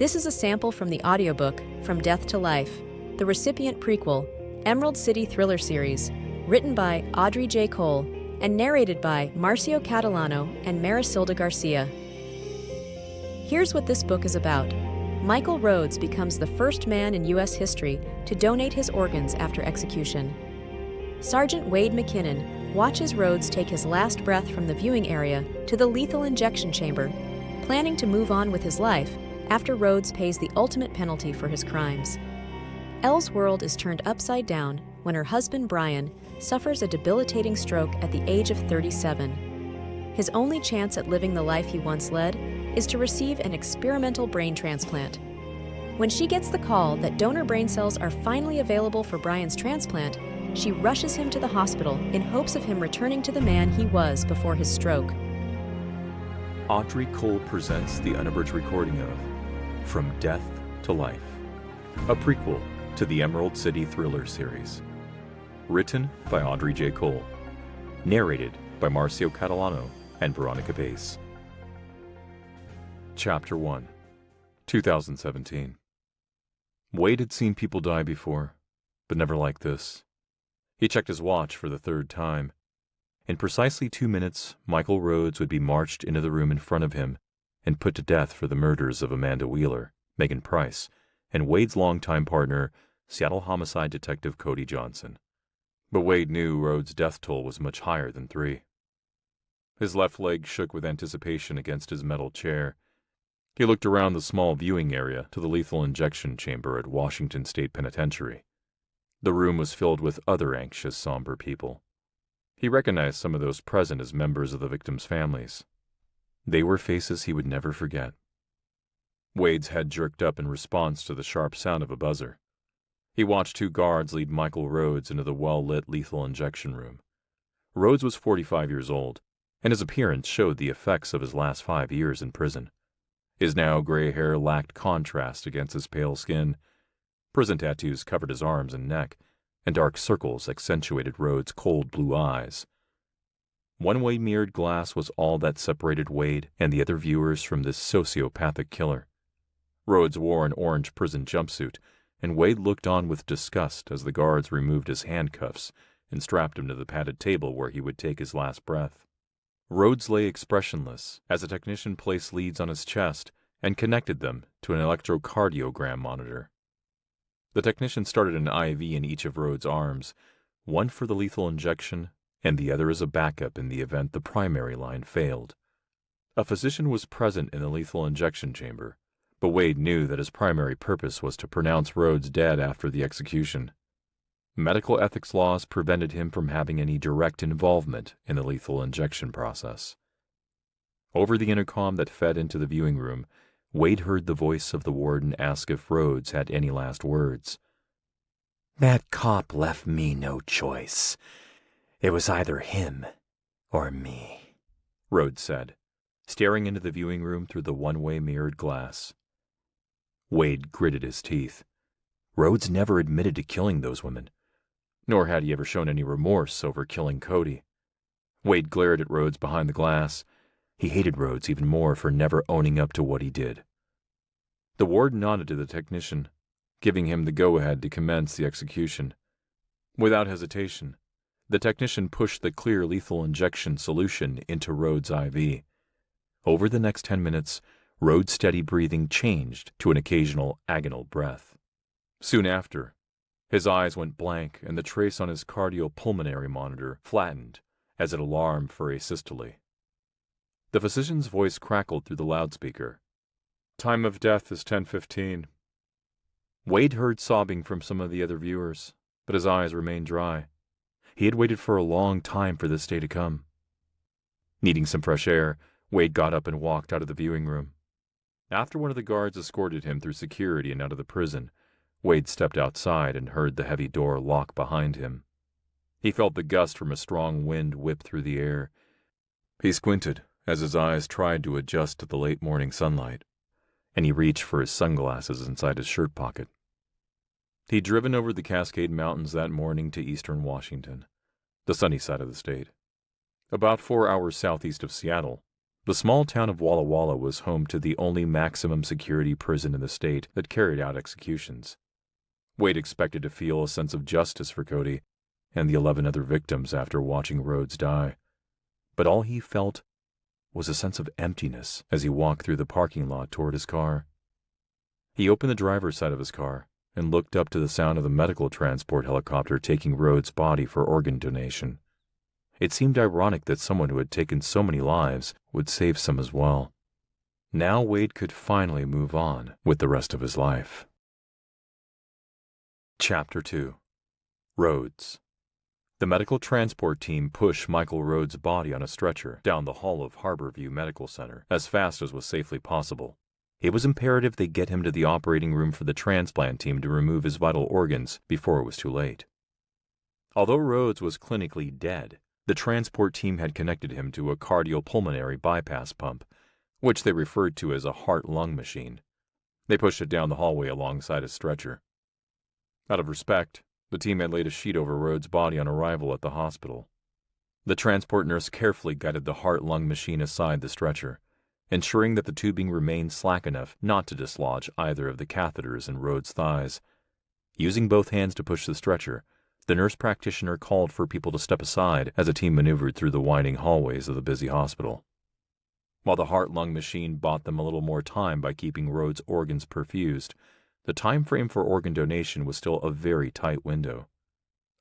This is a sample from the audiobook, From Death to Life, the Recipient prequel, Emerald City thriller series, written by Audrey J. Cole and narrated by Marcio Catalano and Marisilda Garcia. Here's what this book is about. Michael Rhodes becomes the first man in U.S. history to donate his organs after execution. Sergeant Wade McKinnon watches Rhodes take his last breath from the viewing area to the lethal injection chamber, planning to move on with his life after Rhodes pays the ultimate penalty for his crimes. Elle's world is turned upside down when her husband Brian suffers a debilitating stroke at the age of 37. His only chance at living the life he once led is to receive an experimental brain transplant. When she gets the call that donor brain cells are finally available for Brian's transplant, she rushes him to the hospital in hopes of him returning to the man he was before his stroke. Audrey Cole presents the unabridged recording of From Death to Life, a prequel to the Emerald City thriller series. Written by Audrey J. Cole. Narrated by Marcio Catalano and Veronica Pace. Chapter 1, 2017. Wade had seen people die before, but never like this. He checked his watch for the third time. In precisely 2 minutes, Michael Rhodes would be marched into the room in front of him and put to death for the murders of Amanda Wheeler, Megan Price, and Wade's longtime partner, Seattle homicide detective Cody Johnson. But Wade knew Rhodes' death toll was much higher than 3. His left leg shook with anticipation against his metal chair. He looked around the small viewing area to the lethal injection chamber at Washington State Penitentiary. The room was filled with other anxious, somber people. He recognized some of those present as members of the victims' families. They were faces he would never forget. Wade's head jerked up in response to the sharp sound of a buzzer. He watched 2 guards lead Michael Rhodes into the well-lit lethal injection room. Rhodes was 45 years old, and his appearance showed the effects of his last 5 years in prison. His now gray hair lacked contrast against his pale skin. Prison tattoos covered his arms and neck, and dark circles accentuated Rhodes' cold blue eyes. One-way mirrored glass was all that separated Wade and the other viewers from this sociopathic killer. Rhodes wore an orange prison jumpsuit, and Wade looked on with disgust as the guards removed his handcuffs and strapped him to the padded table where he would take his last breath. Rhodes lay expressionless as a technician placed leads on his chest and connected them to an electrocardiogram monitor. The technician started an IV in each of Rhodes' arms, one for the lethal injection and the other as a backup in the event the primary line failed. A physician was present in the lethal injection chamber, but Wade knew that his primary purpose was to pronounce Rhodes dead after the execution. Medical ethics laws prevented him from having any direct involvement in the lethal injection process. Over the intercom that fed into the viewing room, Wade heard the voice of the warden ask if Rhodes had any last words. "That cop left me no choice. It was either him or me," Rhodes said, staring into the viewing room through the one-way mirrored glass. Wade gritted his teeth. Rhodes never admitted to killing those women, nor had he ever shown any remorse over killing Cody. Wade glared at Rhodes behind the glass. He hated Rhodes even more for never owning up to what he did. The warden nodded to the technician, giving him the go-ahead to commence the execution. Without hesitation, the technician pushed the clear lethal injection solution into Rhodes' IV. Over the next 10 minutes, Rhodes' steady breathing changed to an occasional agonal breath. Soon after, his eyes went blank and the trace on his cardiopulmonary monitor flattened as it alarmed for asystole. The physician's voice crackled through the loudspeaker. "Time of death is 10:15. Wade heard sobbing from some of the other viewers, but his eyes remained dry. He had waited for a long time for this day to come. Needing some fresh air, Wade got up and walked out of the viewing room. After one of the guards escorted him through security and out of the prison, Wade stepped outside and heard the heavy door lock behind him. He felt the gust from a strong wind whip through the air. He squinted as his eyes tried to adjust to the late morning sunlight, and he reached for his sunglasses inside his shirt pocket. He'd driven over the Cascade Mountains that morning to eastern Washington, the sunny side of the state. About 4 hours southeast of Seattle, The small town of Walla Walla was home to the only maximum security prison in the state that carried out executions. Wade expected to feel a sense of justice for Cody and the 11 other victims after watching Rhodes die. But all he felt was a sense of emptiness as he walked through the parking lot toward his car. He opened the driver's side of his car and looked up to the sound of the medical transport helicopter taking Rhodes' body for organ donation. It seemed ironic that someone who had taken so many lives would save some as well. Now Wade could finally move on with the rest of his life. Chapter 2. Rhodes. The medical transport team pushed Michael Rhodes' body on a stretcher down the hall of Harborview Medical Center as fast as was safely possible. It was imperative they get him to the operating room for the transplant team to remove his vital organs before it was too late. Although Rhodes was clinically dead, the transport team had connected him to a cardiopulmonary bypass pump, which they referred to as a heart-lung machine. They pushed it down the hallway alongside a stretcher. Out of respect, the team had laid a sheet over Rhodes' body on arrival at the hospital. The transport nurse carefully guided the heart-lung machine aside the stretcher, ensuring that the tubing remained slack enough not to dislodge either of the catheters in Rhodes' thighs. Using both hands to push the stretcher, the nurse practitioner called for people to step aside as the team maneuvered through the winding hallways of the busy hospital. While the heart-lung machine bought them a little more time by keeping Rhodes' organs perfused, the time frame for organ donation was still a very tight window.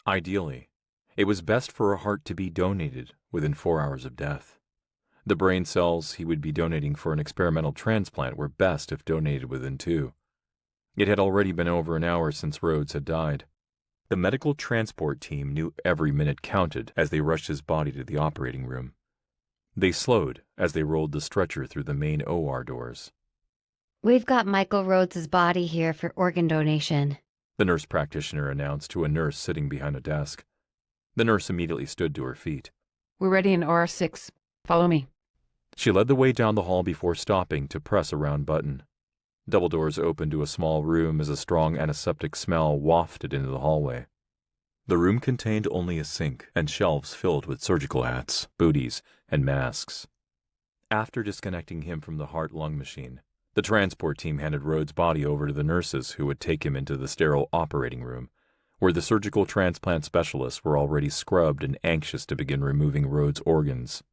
Ideally, it was best for a heart to be donated within 4 hours of death. The brain cells he would be donating for an experimental transplant were best if donated within 2. It had already been over an hour since Rhodes had died. The medical transport team knew every minute counted as they rushed his body to the operating room. They slowed as they rolled the stretcher through the main OR doors. "We've got Michael Rhodes' body here for organ donation," the nurse practitioner announced to a nurse sitting behind a desk. The nurse immediately stood to her feet. "We're ready in OR6. Follow me." She led the way down the hall before stopping to press a round button. Double doors opened to a small room as a strong antiseptic smell wafted into the hallway. The room contained only a sink and shelves filled with surgical hats, booties, and masks. After disconnecting him from the heart-lung machine, the transport team handed Rhodes' body over to the nurses who would take him into the sterile operating room, where the surgical transplant specialists were already scrubbed and anxious to begin removing Rhodes' organs.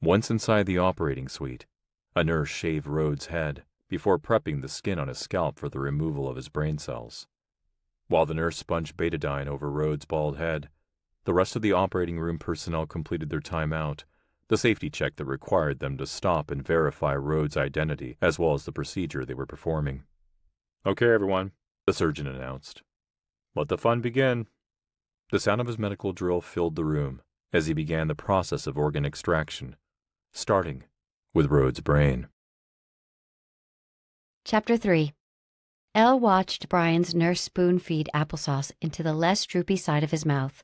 Once inside the operating suite, a nurse shaved Rhodes' head before prepping the skin on his scalp for the removal of his brain cells. While the nurse sponged betadine over Rhodes' bald head, the rest of the operating room personnel completed their time out, the safety check that required them to stop and verify Rhodes' identity as well as the procedure they were performing. "Okay, everyone," the surgeon announced. "Let the fun begin." The sound of his medical drill filled the room as he began the process of organ extraction, starting with Rhodes' brain. Chapter 3. Elle watched Brian's nurse spoon-feed applesauce into the less droopy side of his mouth.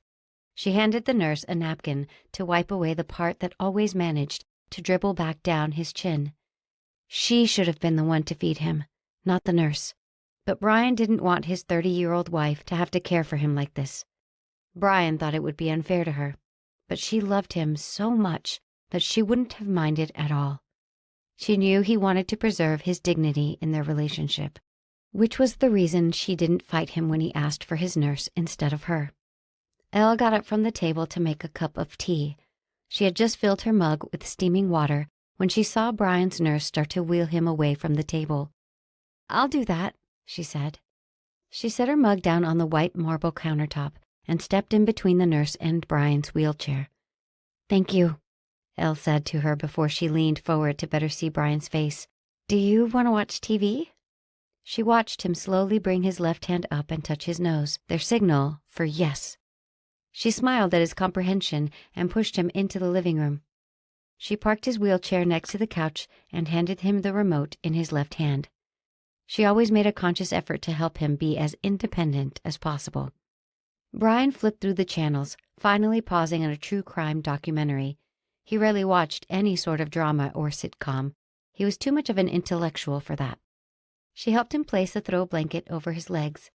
She handed the nurse a napkin to wipe away the part that always managed to dribble back down his chin. She should have been the one to feed him, not the nurse. But Brian didn't want his 30-year-old wife to have to care for him like this. Brian thought it would be unfair to her, but she loved him so much that she wouldn't have minded at all. She knew he wanted to preserve his dignity in their relationship, which was the reason she didn't fight him when he asked for his nurse instead of her. Elle got up from the table to make a cup of tea. She had just filled her mug with steaming water when she saw Brian's nurse start to wheel him away from the table. "I'll do that," she said. She set her mug down on the white marble countertop and stepped in between the nurse and Brian's wheelchair. "Thank you," Elle said to her before she leaned forward to better see Brian's face. "Do you want to watch TV?" She watched him slowly bring his left hand up and touch his nose, their signal for yes. She smiled at his comprehension and pushed him into the living room. She parked his wheelchair next to the couch and handed him the remote in his left hand. She always made a conscious effort to help him be as independent as possible. Brian flipped through the channels, finally pausing on a true crime documentary. He rarely watched any sort of drama or sitcom. He was too much of an intellectual for that. She helped him place a throw blanket over his legs.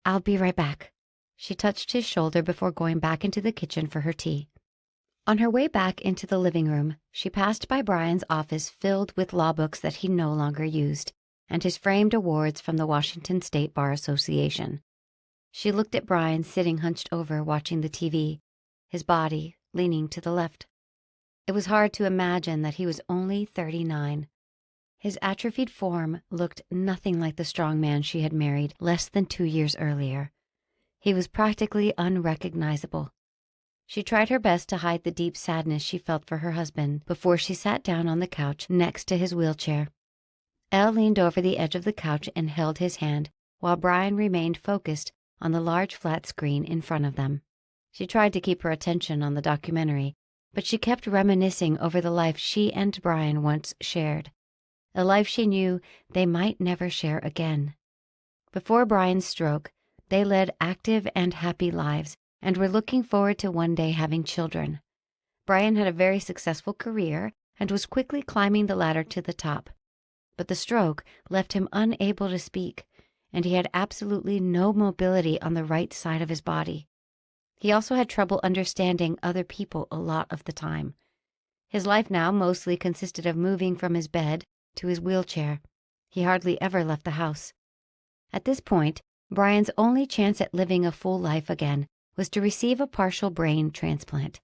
"I'll be right back." She touched his shoulder before going back into the kitchen for her tea. On her way back into the living room, she passed by Brian's office filled with law books that he no longer used, and his framed awards from the Washington State Bar Association. She looked at Brian sitting hunched over watching the TV, his body leaning to the left. It was hard to imagine that he was only 39. His atrophied form looked nothing like the strong man she had married less than 2 years earlier. He was practically unrecognizable. She tried her best to hide the deep sadness she felt for her husband before she sat down on the couch next to his wheelchair. Elle leaned over the edge of the couch and held his hand, while Brian remained focused on the large flat screen in front of them. She tried to keep her attention on the documentary, but she kept reminiscing over the life she and Brian once shared, a life she knew they might never share again. Before Brian's stroke, they led active and happy lives and were looking forward to one day having children. Brian had a very successful career and was quickly climbing the ladder to the top. But the stroke left him unable to speak, and he had absolutely no mobility on the right side of his body. He also had trouble understanding other people a lot of the time. His life now mostly consisted of moving from his bed to his wheelchair. He hardly ever left the house. At this point, Brian's only chance at living a full life again was to receive a partial brain transplant.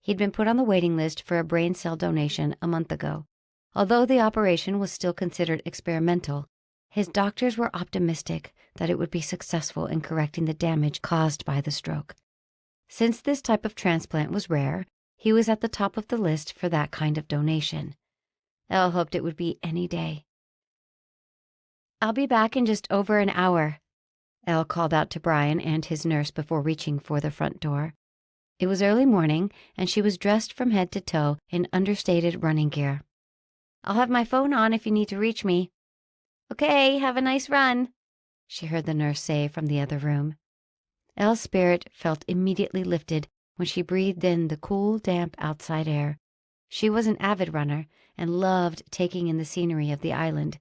He'd been put on the waiting list for a brain cell donation a month ago. Although the operation was still considered experimental, his doctors were optimistic that it would be successful in correcting the damage caused by the stroke. Since this type of transplant was rare, he was at the top of the list for that kind of donation. Elle hoped it would be any day. "I'll be back in just over an hour," Elle called out to Brian and his nurse before reaching for the front door. It was early morning, and she was dressed from head to toe in understated running gear. "I'll have my phone on if you need to reach me." "Okay, have a nice run," she heard the nurse say from the other room. Elle's spirit felt immediately lifted when she breathed in the cool, damp outside air. She was an avid runner and loved taking in the scenery of the island.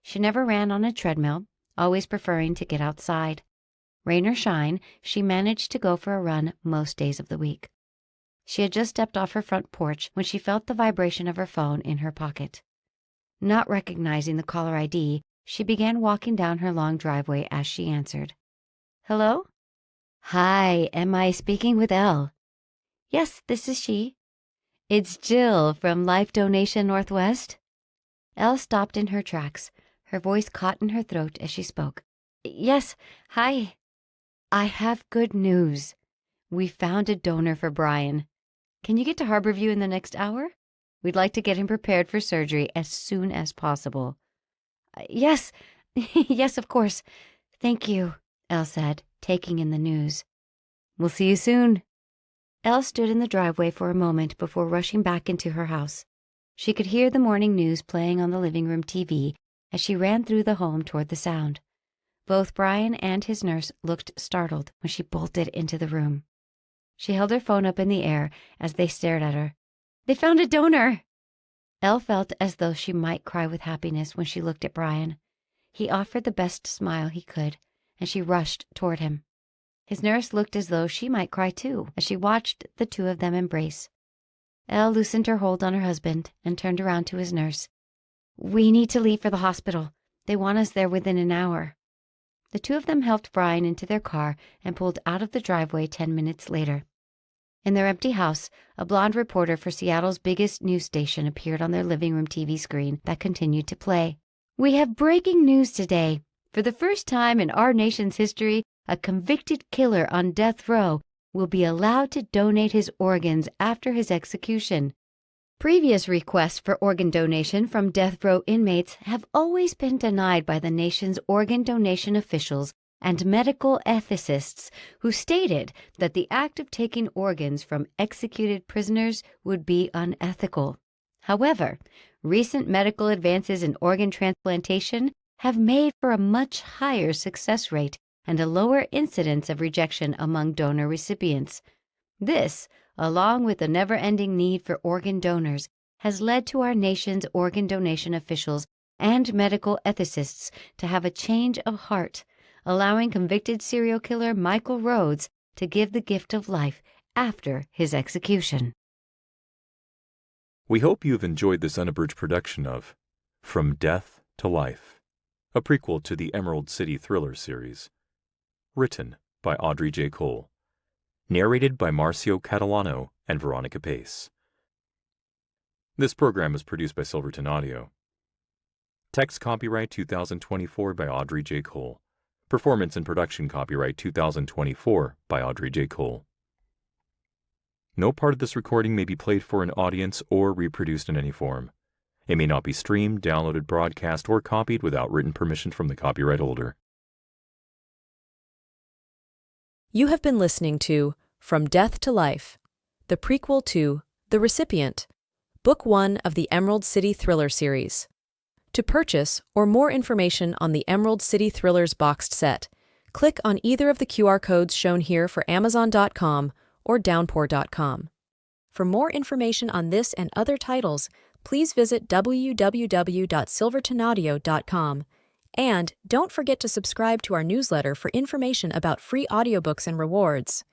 She never ran on a treadmill, always preferring to get outside. Rain or shine, she managed to go for a run most days of the week. She had just stepped off her front porch when she felt the vibration of her phone in her pocket. Not recognizing the caller ID, she began walking down her long driveway as she answered. "Hello?" "Hi, am I speaking with Elle?" "Yes, this is she." "It's Jill from Life Donation Northwest." Elle stopped in her tracks. Her voice caught in her throat as she spoke. "Yes, hi. I have good news. We found a donor for Brian. Can you get to Harborview in the next hour? We'd like to get him prepared for surgery as soon as possible." "Yes, yes, of course. Thank you," Elle said, taking in the news. "We'll see you soon." Elle stood in the driveway for a moment before rushing back into her house. She could hear the morning news playing on the living room TV as she ran through the home toward the sound. Both Brian and his nurse looked startled when she bolted into the room. She held her phone up in the air as they stared at her. "They found a donor!" Elle felt as though she might cry with happiness when she looked at Brian. He offered the best smile he could, and she rushed toward him. His nurse looked as though she might cry too as she watched the two of them embrace. Elle loosened her hold on her husband and turned around to his nurse. "We need to leave for the hospital. They want us there within an hour." The two of them helped Brian into their car and pulled out of the driveway 10 minutes later. In their empty house, a blonde reporter for Seattle's biggest news station appeared on their living room TV screen that continued to play. "We have breaking news today. For the first time in our nation's history, a convicted killer on death row will be allowed to donate his organs after his execution. Previous requests for organ donation from death row inmates have always been denied by the nation's organ donation officials and medical ethicists who stated that the act of taking organs from executed prisoners would be unethical. However, recent medical advances in organ transplantation have made for a much higher success rate and a lower incidence of rejection among donor recipients. This, along with the never-ending need for organ donors, has led to our nation's organ donation officials and medical ethicists to have a change of heart, allowing convicted serial killer Michael Rhodes to give the gift of life after his execution. We hope you have enjoyed this unabridged production of From Death to Life, a prequel to the Emerald City Thriller series. Written by Audrey J. Cole. Narrated by Marcio Catalano and Veronica Pace. This program was produced by Silverton Audio. Text copyright 2024 by Audrey J. Cole. Performance and production copyright 2024 by Audrey J. Cole. No part of this recording may be played for an audience or reproduced in any form. It may not be streamed, downloaded, broadcast, or copied without written permission from the copyright holder. You have been listening to From Death to Life, the prequel to The Recipient, Book 1 of the Emerald City Thriller series. To purchase or more information on the Emerald City Thrillers boxed set, click on either of the QR codes shown here for Amazon.com or Downpour.com. For more information on this and other titles, please visit www.silvertonaudio.com. And don't forget to subscribe to our newsletter for information about free audiobooks and rewards.